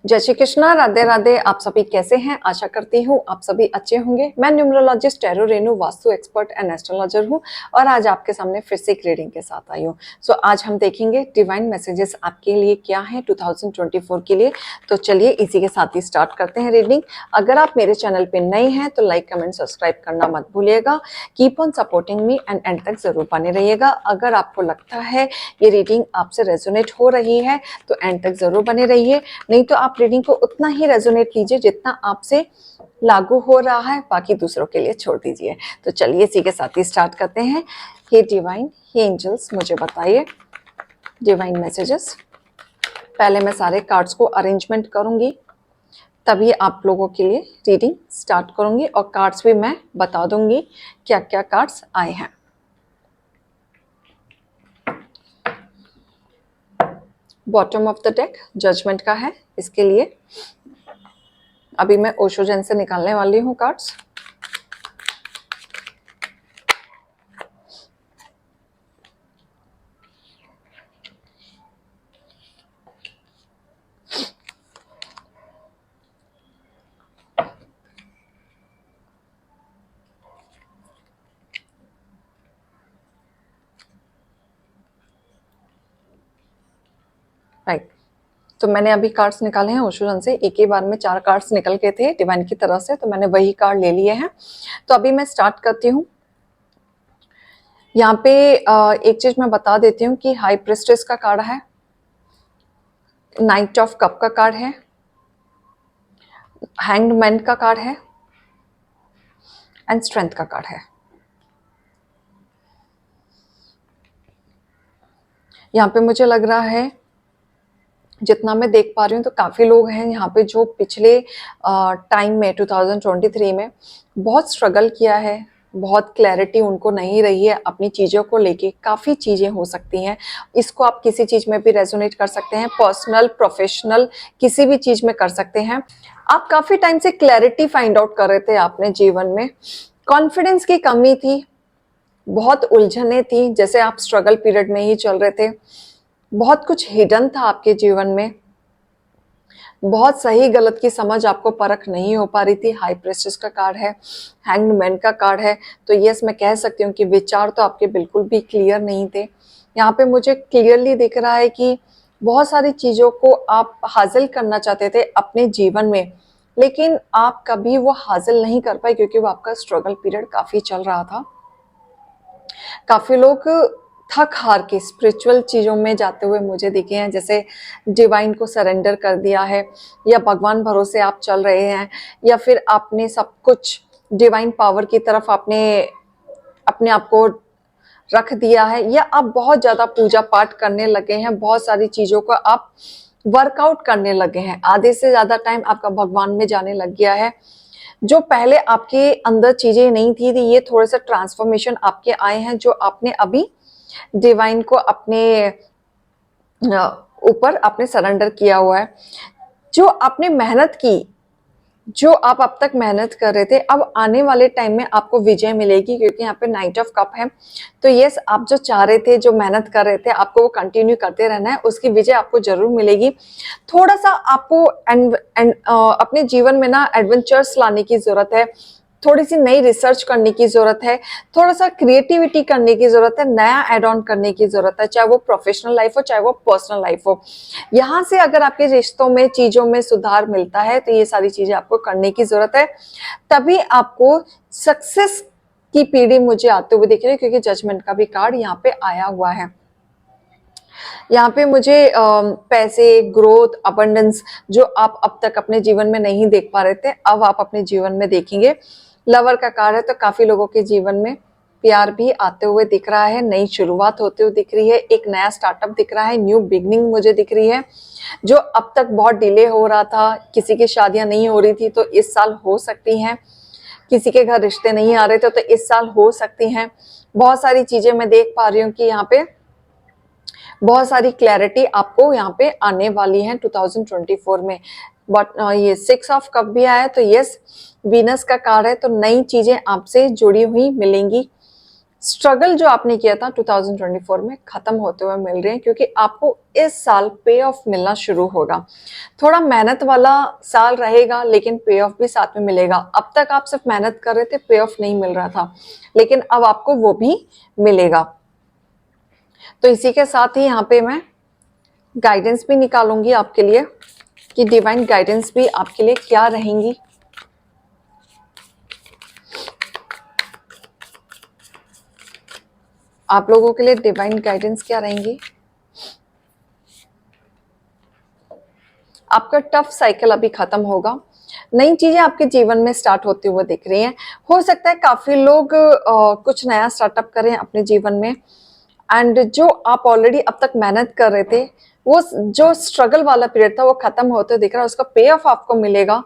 जय श्री कृष्णा, राधे राधे। आप सभी कैसे हैं? आशा करती हूँ आप सभी अच्छे होंगे। मैं numerologist tarot Renu, vastu expert and astrologer हूँ और आज आपके सामने फिर से एक रीडिंग के साथ आई हूँ। सो आज हम देखेंगे डिवाइन मैसेजेस आपके लिए क्या है 2024 के लिए। तो चलिए इसी के साथ ही स्टार्ट करते हैं रीडिंग। अगर आप मेरे चैनल पे नए हैं तो लाइक कमेंट सब्सक्राइब करना मत भूलिएगा। Keep on supporting me and and तक जरूर बने रहिएगा। अगर आपको लगता है ये रीडिंग आपसे रेजोनेट हो रही है तो एंड तक जरूर बने रहिए, नहीं तो आप रीडिंग को उतना ही रेजोनेट कीजिए जितना आपसे लागू हो रहा है, बाकी दूसरों के लिए छोड़ दीजिए। तो चलिए इसी के साथ ही स्टार्ट करते हैं। हे डिवाइन, हे एंजल्स, मुझे बताइए डिवाइन मैसेजेस। पहले मैं सारे कार्ड्स को अरेंजमेंट करूंगी, तभी आप लोगों के लिए रीडिंग स्टार्ट करूंगी और कार्ड्स भी मैं बता दूंगी क्या क्या कार्ड्स आए हैं। Bottom of the deck judgement का है, इसके लिए अभी मैं ओशो जैन से निकालने वाली हूँ कार्ड्स। राइट, तो मैंने अभी कार्ड्स निकाले हैं ओशो जैन से। एक ही बार में 4 कार्ड्स निकल के थे डिवाइन की तरफ से, तो मैंने वही कार्ड ले लिए हैं। तो अभी मैं स्टार्ट करती हूँ। यहाँ पे एक चीज मैं बता देती हूँ कि हाई प्रेस्टेस का कार्ड है, नाइट ऑफ कप का कार्ड है, हैंग्ड मैन का कार्ड है एंड स्ट्रेंथ का कार्ड है। यहाँ पे मुझे लग रहा है, जितना मैं देख पा रही हूँ तो काफ़ी लोग हैं यहाँ पे जो पिछले टाइम में 2023 में बहुत स्ट्रगल किया है, बहुत क्लैरिटी उनको नहीं रही है अपनी चीज़ों को लेके। काफ़ी चीज़ें हो सकती हैं, इसको आप किसी चीज़ में भी रेजोनेट कर सकते हैं, पर्सनल प्रोफेशनल किसी भी चीज़ में कर सकते हैं। आप काफ़ी टाइम से क्लैरिटी फाइंड आउट कर रहे थे अपने जीवन में, कॉन्फिडेंस की कमी थी, बहुत उलझने थी, जैसे आप स्ट्रगल पीरियड में ही चल रहे थे, बहुत कुछ हिडन था आपके जीवन में, बहुत सही गलत की समझ आपको परख नहीं हो पा रही थी। हाई प्रेस्टेस का कार्ड है, हैंग्ड मैन का कार्ड है, तो यस मैं कह सकती हूँ कि विचार तो आपके बिल्कुल भी क्लियर नहीं थे। यहाँ पे मुझे क्लियरली दिख रहा है कि बहुत सारी चीज़ों को आप हासिल करना चाहते थे अपने जीवन में, लेकिन आप कभी वो हासिल नहीं कर पाए क्योंकि वो आपका स्ट्रगल पीरियड काफ़ी चल रहा था। काफ़ी लोग थक हार के स्पिरिचुअल चीज़ों में जाते हुए मुझे दिखे हैं, जैसे डिवाइन को सरेंडर कर दिया है, या भगवान भरोसे आप चल रहे हैं, या फिर आपने सब कुछ डिवाइन पावर की तरफ आपने अपने आप को रख दिया है, या आप बहुत ज़्यादा पूजा पाठ करने लगे हैं, बहुत सारी चीज़ों को आप वर्कआउट करने लगे हैं, आधे से ज़्यादा टाइम आपका भगवान में जाने लग गया है। जो पहले आपके अंदर चीज़ें नहीं थी, ये थोड़े से ट्रांसफॉर्मेशन आपके आए हैं, जो आपने अभी डिवाइन को अपने ऊपर आपने सरेंडर किया हुआ है। जो आपने मेहनत की, जो आप अब तक मेहनत कर रहे थे, अब आने वाले टाइम में आपको विजय मिलेगी, क्योंकि यहाँ पे नाइट ऑफ कप है। तो यस, आप जो चाह रहे थे, जो मेहनत कर रहे थे, आपको वो कंटिन्यू करते रहना है, उसकी विजय आपको जरूर मिलेगी। थोड़ा सा आपको अपने जीवन में ना एडवेंचर्स लाने की जरूरत है, थोड़ी सी नई रिसर्च करने की जरूरत है, थोड़ा सा क्रिएटिविटी करने की जरूरत है, नया एड ऑन करने की जरूरत है, चाहे वो प्रोफेशनल लाइफ हो चाहे वो पर्सनल लाइफ हो। यहाँ से अगर आपके रिश्तों में चीजों में सुधार मिलता है तो ये सारी चीजें आपको करने की जरूरत है, तभी आपको सक्सेस की पीढ़ी मुझे आते हुए दिख रही है, क्योंकि जजमेंट का भी कार्ड यहाँ पे आया हुआ है। यहाँ पे मुझे पैसे, ग्रोथ, अबंडेंस जो आप अब तक अपने जीवन में नहीं देख पा रहे थे, अब आप अपने जीवन में देखेंगे। लवर का कार्ड है, तो काफी लोगों के जीवन में प्यार भी आते हुए दिख रहा है, नई शुरुआत होते हुए दिख रही है, एक नया स्टार्टअप दिख रहा है, न्यू बिगनिंग मुझे दिख रही है। जो अब तक बहुत डिले हो रहा था, किसी की शादियां नहीं हो रही थी, तो इस साल हो सकती हैं। किसी के घर रिश्ते नहीं आ रहे थे, तो इस साल हो सकती हैं। बहुत सारी चीजें मैं देख पा रही हूँ कि यहाँ पे बहुत सारी क्लैरिटी आपको यहाँ पे आने वाली है 2024 में। बट ये 6 ऑफ कप भी आया, तो यस वीनस का कार्ड है, तो नई चीजें आपसे जुड़ी हुई मिलेंगी। स्ट्रगल जो आपने किया था 2024 में खत्म होते हुए मिल रहे हैं, क्योंकि आपको इस साल पे ऑफ मिलना शुरू होगा। थोड़ा मेहनत वाला साल रहेगा, लेकिन पे ऑफ भी साथ में मिलेगा। अब तक आप सिर्फ मेहनत कर रहे थे, पे ऑफ नहीं मिल रहा था, लेकिन अब आपको वो भी मिलेगा। तो इसी के साथ ही यहाँ पे मैं गाइडेंस भी निकालूंगी आपके लिए कि डिवाइन गाइडेंस भी आपके लिए क्या रहेंगी। आप लोगों के लिए डिवाइन गाइडेंस क्या रहेंगी। आपका टफ साइकिल अभी खत्म होगा, नई चीजें आपके जीवन में स्टार्ट होते हुए दिख रही हैं। हो सकता है काफी लोग कुछ नया स्टार्टअप करें अपने जीवन में, एंड जो आप ऑलरेडी अब तक मेहनत कर रहे थे, वो जो स्ट्रगल वाला पीरियड था वो खत्म होते दिख रहा है, उसका पे ऑफ आपको मिलेगा।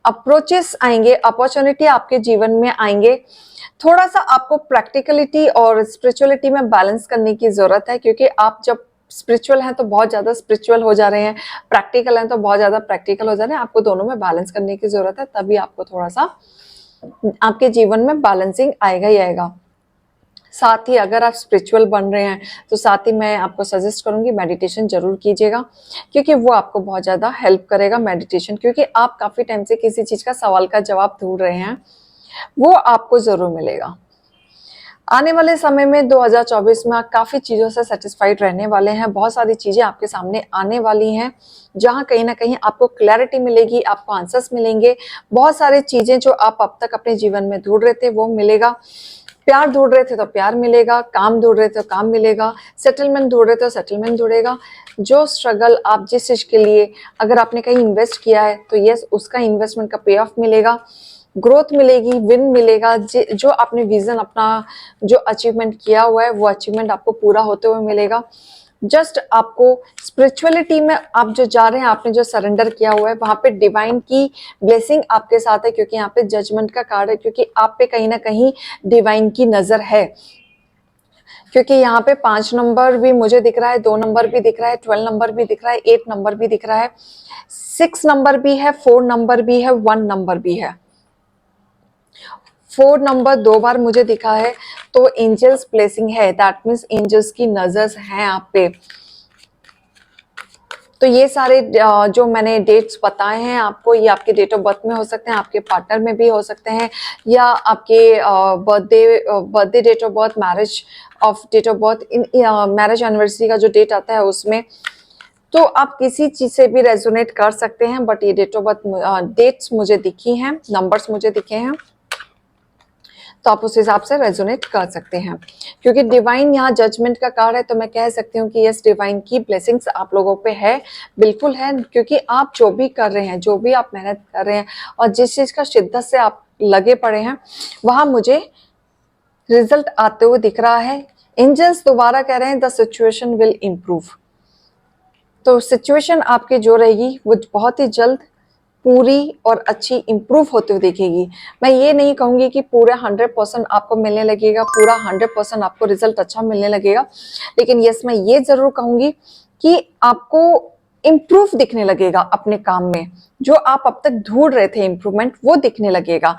अप्रोचेस आएंगे, अपॉर्चुनिटी आपके जीवन में आएंगे। थोड़ा सा आपको प्रैक्टिकलिटी और स्पिरिचुअलिटी में बैलेंस करने की जरूरत है, क्योंकि आप जब स्पिरिचुअल हैं तो बहुत ज्यादा स्पिरिचुअल हो जा रहे हैं, प्रैक्टिकल हैं तो बहुत ज्यादा प्रैक्टिकल हो जा रहे हैं। आपको दोनों में बैलेंस करने की जरूरत है, तभी आपको थोड़ा सा आपके जीवन में बैलेंसिंग आएगा ही आएगा। साथ ही अगर आप स्पिरिचुअल बन रहे हैं तो साथ ही मैं आपको सजेस्ट करूंगी मेडिटेशन जरूर कीजिएगा, क्योंकि वो आपको बहुत ज़्यादा हेल्प करेगा मेडिटेशन। क्योंकि आप काफ़ी टाइम से किसी चीज़ का सवाल का जवाब ढूंढ रहे हैं, वो आपको ज़रूर मिलेगा। आने वाले समय में 2024 में आप काफ़ी चीज़ों से सेटिस्फाइड रहने वाले हैं। बहुत सारी चीज़ें आपके सामने आने वाली हैं, जहाँ कहीं ना कहीं आपको क्लैरिटी मिलेगी, आपको आंसर्स मिलेंगे। बहुत सारी चीज़ें जो आप अब तक अपने जीवन में ढूंढ रहे थे वो मिलेगा। प्यार ढूंढ रहे थे तो प्यार मिलेगा, काम ढूंढ रहे थे तो काम मिलेगा, सेटलमेंट ढूंढ रहे थे तो सेटलमेंट ढूंढेगा। जो स्ट्रगल आप जिस चीज के लिए अगर आपने कहीं इन्वेस्ट किया है तो यस, उसका इन्वेस्टमेंट का पे ऑफ मिलेगा, ग्रोथ मिलेगी, विन मिलेगा। जो आपने विजन अपना जो अचीवमेंट किया हुआ है वो अचीवमेंट आपको पूरा होते हुए मिलेगा। जस्ट आपको स्पिरिचुअलिटी में आप जो जा रहे हैं, आपने जो सरेंडर किया हुआ है, वहां पे डिवाइन की ब्लेसिंग आपके साथ है, क्योंकि यहाँ पे जजमेंट का कार्ड है, क्योंकि आप पे कहीं ना कहीं डिवाइन की नजर है। क्योंकि यहाँ पे 5 नंबर भी मुझे दिख रहा है, 2 नंबर भी दिख रहा है, 12 नंबर भी दिख रहा है, 8 नंबर भी दिख रहा है, 6 नंबर भी है, 4 नंबर भी है, 1 नंबर भी है। 4 नंबर 2 बार मुझे दिखा है, तो एंजल्स ब्लेसिंग है, दैट मीन्स एंजल्स की नजर है आप पे। तो ये सारे जो मैंने डेट्स बताए हैं आपको, ये आपके डेट ऑफ बर्थ में हो सकते हैं, आपके पार्टनर में भी हो सकते हैं, या आपके birthday date of birth, marriage of date of birth, in marriage anniversary का जो डेट आता है उसमें। तो आप किसी चीज से भी रेजोनेट कर सकते हैं, बट ये डेट ऑफ बर्थ डेट्स मुझे दिखी हैं, नंबर्स मुझे दिखे हैं, तो आप उस हिसाब से रेजोनेट कर सकते हैं। क्योंकि डिवाइन यहाँ जजमेंट का कार्ड है, तो मैं कह सकती हूँ कि यस, डिवाइन की ब्लेसिंग्स आप लोगों पे है, बिल्कुल है। क्योंकि आप जो भी कर रहे हैं, जो भी आप मेहनत कर रहे हैं और जिस चीज का शिद्दत से आप लगे पड़े हैं, वहां मुझे रिजल्ट आते हुए दिख रहा है। एंजल्स दोबारा कह रहे हैं द सिचुएशन विल इम्प्रूव। तो सिचुएशन आपकी जो रहेगी वो बहुत ही जल्द पूरी और अच्छी इंप्रूव होते हुए दिखेगी। मैं ये नहीं कहूंगी कि पूरा 100% आपको मिलने लगेगा, पूरा 100% आपको रिजल्ट अच्छा मिलने लगेगा, लेकिन यस, मैं ये जरूर कहूंगी कि आपको इम्प्रूव दिखने लगेगा अपने काम में। जो आप अब तक ढूंढ रहे थे इम्प्रूवमेंट, वो दिखने लगेगा।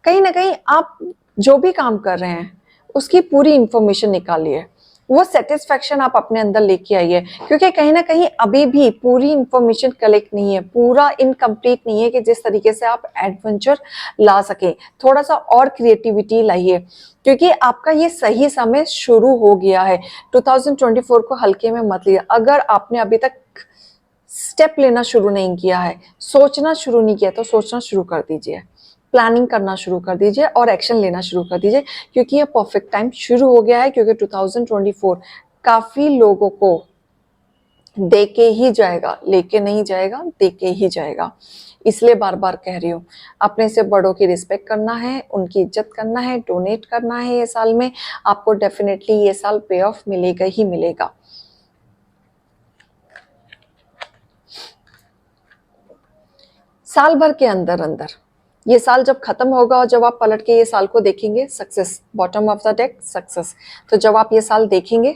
कहीं ना कहीं आप जो भी काम कर रहे हैं उसकी पूरी इंफॉर्मेशन निकालिए, वो सेटिस्फैक्शन आप अपने अंदर लेके आइए। क्योंकि कहीं ना कहीं अभी भी पूरी इंफॉर्मेशन कलेक्ट नहीं है, पूरा इनकम्प्लीट नहीं है कि जिस तरीके से आप एडवेंचर ला सके। थोड़ा सा और क्रिएटिविटी लाइए, क्योंकि आपका ये सही समय शुरू हो गया है। 2024 को हल्के में मत लिया। अगर आपने अभी तक स्टेप लेना शुरू नहीं किया है, सोचना शुरू नहीं किया, तो सोचना शुरू कर दीजिए, प्लानिंग करना शुरू कर दीजिए और एक्शन लेना शुरू कर दीजिए, क्योंकि ये परफेक्ट टाइम शुरू हो गया है। क्योंकि 2024 काफी लोगों को दे के ही जाएगा, लेके नहीं जाएगा, दे के ही जाएगा। इसलिए बार बार कह रही हूँ, अपने से बड़ों की रिस्पेक्ट करना है, उनकी इज्जत करना है, डोनेट करना है। ये साल में आपको डेफिनेटली ये साल पे ऑफ मिलेगा ही मिलेगा। साल भर के अंदर अंदर ये साल जब खत्म होगा और जब आप पलट के ये साल को देखेंगे, success, bottom of the deck success, तो जब आप ये साल देखेंगे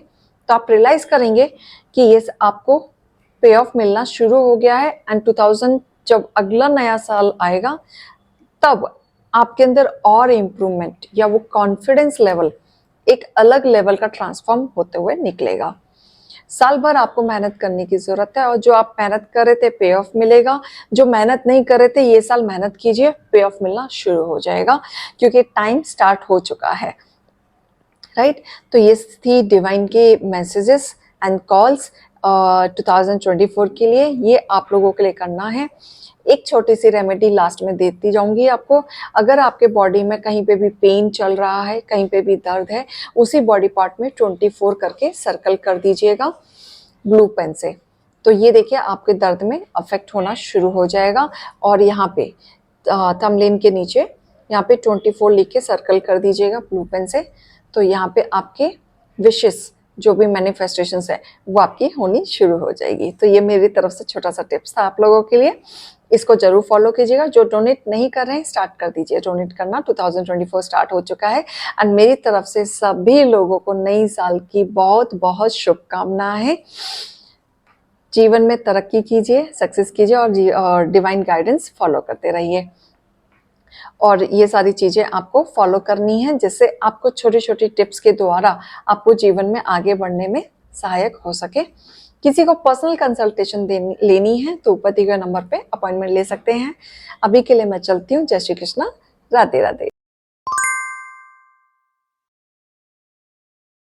तो आप रियलाइज करेंगे कि ये आपको पे ऑफ मिलना शुरू हो गया है। एंड 2000 जब अगला नया साल आएगा, तब आपके अंदर और इम्प्रूवमेंट या वो कॉन्फिडेंस लेवल एक अलग लेवल का ट्रांसफॉर्म होते हुए निकलेगा। साल भर आपको मेहनत करने की जरूरत है और जो आप मेहनत कर रहे थे पे ऑफ मिलेगा, जो मेहनत नहीं कर रहे थे ये साल मेहनत कीजिए, पे ऑफ मिलना शुरू हो जाएगा क्योंकि टाइम स्टार्ट हो चुका है, राइट। तो ये थी डिवाइन के मैसेजेस एंड कॉल्स 2024 के लिए। ये आप लोगों के लिए करना है। एक छोटी सी रेमेडी लास्ट में देती जाऊंगी आपको। अगर आपके बॉडी में कहीं पे भी पेन चल रहा है, कहीं पे भी दर्द है, उसी बॉडी पार्ट में 24 करके सर्कल कर दीजिएगा ब्लू पेन से। तो ये देखिए आपके दर्द में अफेक्ट होना शुरू हो जाएगा। और यहाँ पे थंबनेल के नीचे यहाँ पे 24 लिख के सर्कल कर दीजिएगा ब्लू पेन से। तो यहाँ पे आपके विशेस जो भी मैनिफेस्टेशंस है वो आपकी होनी शुरू हो जाएगी। तो ये मेरी तरफ से छोटा सा टिप्स था आप लोगों के लिए, इसको जरूर फॉलो कीजिएगा। जो डोनेट नहीं कर रहे हैं स्टार्ट कर दीजिए डोनेट करना। 2024 स्टार्ट हो चुका है एंड मेरी तरफ से सभी लोगों को नई साल की बहुत बहुत शुभकामनाएं। जीवन में तरक्की कीजिए, सक्सेस कीजिए और डिवाइन गाइडेंस फॉलो करते रहिए। और ये सारी चीजें आपको फॉलो करनी है जिससे आपको छोटी छोटी टिप्स के द्वारा आपको जीवन में आगे बढ़ने में सहायक हो सके। किसी को पर्सनल कंसल्टेशन लेनी है तो ऊपर दिए गए नंबर पे अपॉइंटमेंट ले सकते हैं। अभी के लिए मैं चलती हूँ। जय श्री कृष्णा, राधे राधे।